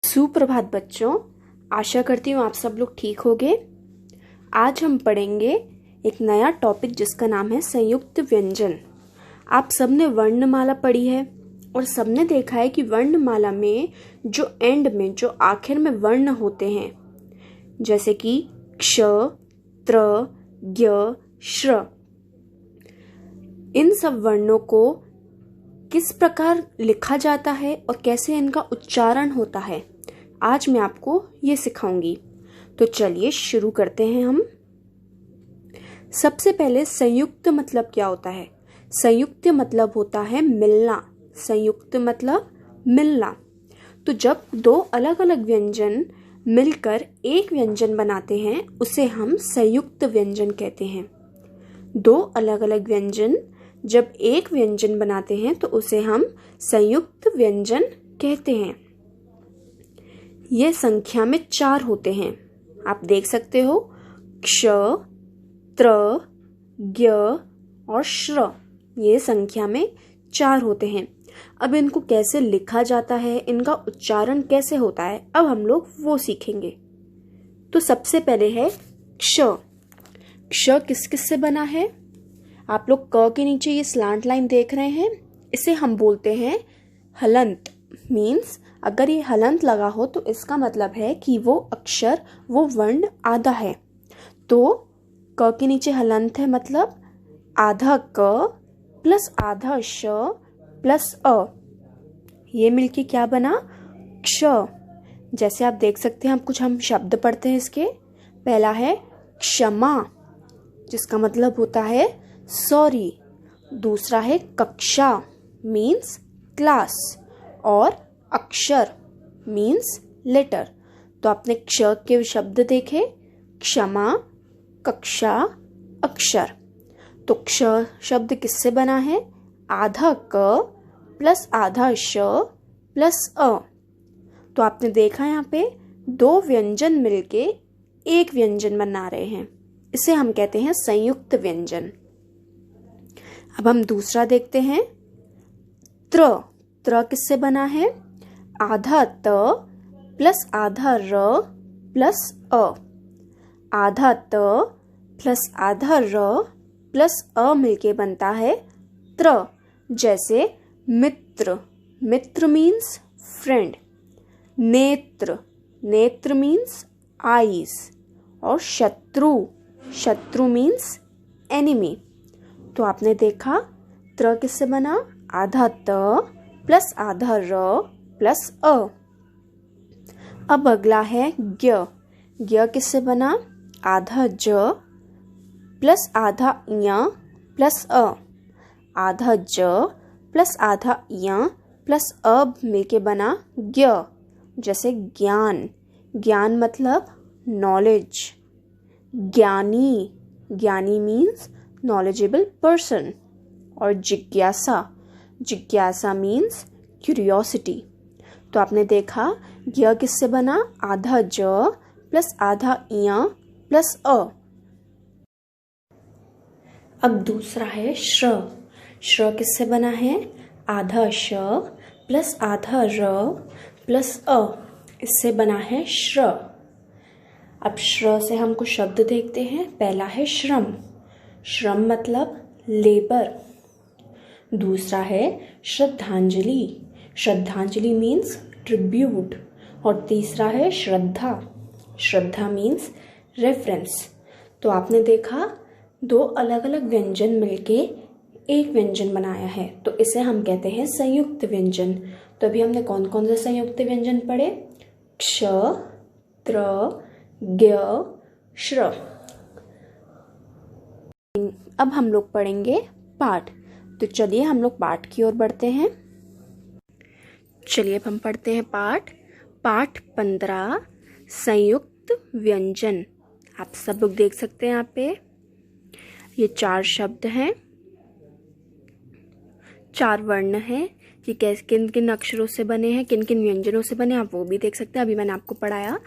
सुप्रभात बच्चों, आशा करती हूँ आप सब लोग ठीक होंगे। आज हम पढ़ेंगे एक नया टॉपिक जिसका नाम है संयुक्त व्यंजन। आप सबने वर्णमाला पढ़ी है और सबने देखा है कि वर्णमाला में जो एंड में जो आखिर में वर्ण होते हैं, जैसे कि क्ष, त्र, ज्ञ, श्र, इन सब वर्णों को किस प्रकार लिखा जाता है और कैसे इनका उच्चारण होता है, आज मैं आपको ये सिखाऊंगी। तो चलिए शुरू करते हैं हम। सबसे पहले संयुक्त मतलब क्या होता है? संयुक्त मतलब होता है मिलना। संयुक्त मतलब मिलना। तो जब दो अलग अलग व्यंजन मिलकर एक व्यंजन बनाते हैं उसे हम संयुक्त व्यंजन कहते हैं। दो अलग अलग व्यंजन जब एक व्यंजन बनाते हैं तो उसे हम संयुक्त व्यंजन कहते हैं। ये संख्या में 4 होते हैं। आप देख सकते हो, क्ष, त्र, ज्ञ और श्र, ये संख्या में 4 होते हैं। अब इनको कैसे लिखा जाता है, इनका उच्चारण कैसे होता है, अब हम लोग वो सीखेंगे। तो सबसे पहले है क्ष। क्ष किस किस से बना है? आप लोग क के नीचे ये स्लांट लाइन देख रहे हैं, इसे हम बोलते हैं हलंत। मीन्स अगर ये हलंत लगा हो तो इसका मतलब है कि वो अक्षर, वो वर्ण आधा है। तो क के नीचे हलंत है, मतलब आधा क प्लस आधा श प्लस अ, ये मिलके क्या बना? क्ष। जैसे आप देख सकते हैं, हम शब्द पढ़ते हैं इसके। पहला है क्षमा, जिसका मतलब होता है सॉरी। दूसरा है कक्षा, मीन्स क्लास, और अक्षर मीन्स लेटर। तो आपने क्ष के शब्द देखे, क्षमा, कक्षा, अक्षर। तो क्ष शब्द किससे बना है? आधा क प्लस आधा श प्लस अ। तो आपने देखा यहाँ पे दो व्यंजन मिलके एक व्यंजन बना रहे हैं, इसे हम कहते हैं संयुक्त व्यंजन। अब हम दूसरा देखते हैं त्र। त्र किससे बना है? आधा त प्लस आधा र प्लस अ। आधा त प्लस आधा र प्लस अ मिलके बनता है त्र। जैसे मित्र, मित्र मीन्स फ्रेंड। नेत्र, नेत्र मीन्स आईज। और शत्रु, शत्रु मीन्स एनिमी। तो आपने देखा त्र किससे बना? आधा त प्लस आधा र प्लस अ। अब अगला है ज्ञ। ज्ञ किससे बना? आधा ज प्लस आधा य प्लस अ। आधा ज प्लस आधा य प्लस अ मिलके बना ज्ञ। जैसे ज्ञान, ज्ञान मतलब नॉलेज। ज्ञानी, ज्ञानी मीन्स knowledgeable person। और जिज्ञासा, जिज्ञासा मीन्स क्यूरियोसिटी। तो आपने देखा ज्ञ किससे बना? आधा ज प्लस आधा य प्लस अ। अब दूसरा है श्र। श्र किससे बना है? आधा श प्लस आधा र प्लस अ, इससे बना है श्र। अब श्र से हम कुछ शब्द देखते हैं। पहला है श्रम। श्रम मतलब लेबर। दूसरा है श्रद्धांजलि। श्रद्धांजलि मीन्स ट्रिब्यूट। और तीसरा है श्रद्धा। श्रद्धा मीन्स रेफरेंस। तो आपने देखा दो अलग अलग व्यंजन मिलके एक व्यंजन बनाया है, तो इसे हम कहते हैं संयुक्त व्यंजन। तो अभी हमने कौन कौन से संयुक्त व्यंजन पढ़े? क्ष, त्र, ज्ञ, श्र। अब हम लोग पढ़ेंगे पाठ। तो चलिए हम लोग पाठ की ओर बढ़ते हैं। चलिए अब हम पढ़ते हैं पाठ। पाठ 15 संयुक्त व्यंजन। आप सब लोग देख सकते हैं यहाँ पे ये 4 शब्द हैं, 4 वर्ण हैं। ये कैसे, किन किन अक्षरों से बने हैं, किन किन व्यंजनों से बने, आप वो भी देख सकते हैं। अभी मैंने आपको पढ़ाया।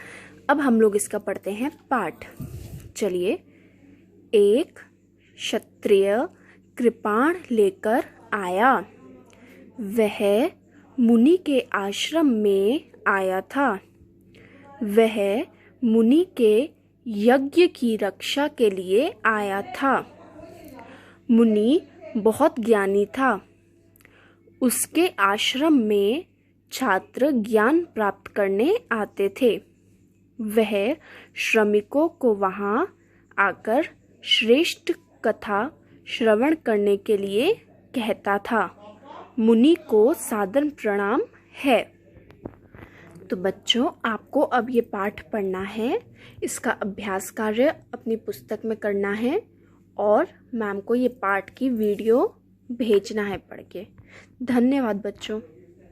अब हम लोग इसका पढ़ते हैं पाठ। चलिए। एक क्षत्रिय कृपाण लेकर आया। वह मुनि के आश्रम में आया था। वह मुनि के यज्ञ की रक्षा के लिए आया था। मुनि बहुत ज्ञानी था। उसके आश्रम में छात्र ज्ञान प्राप्त करने आते थे। वह श्रमिकों को वहाँ आकर श्रेष्ठ कथा श्रवण करने के लिए कहता था। मुनि को सादर प्रणाम है। तो बच्चों, आपको अब ये पाठ पढ़ना है, इसका अभ्यास कार्य अपनी पुस्तक में करना है और मैम को ये पाठ की वीडियो भेजना है पढ़ के। धन्यवाद बच्चों।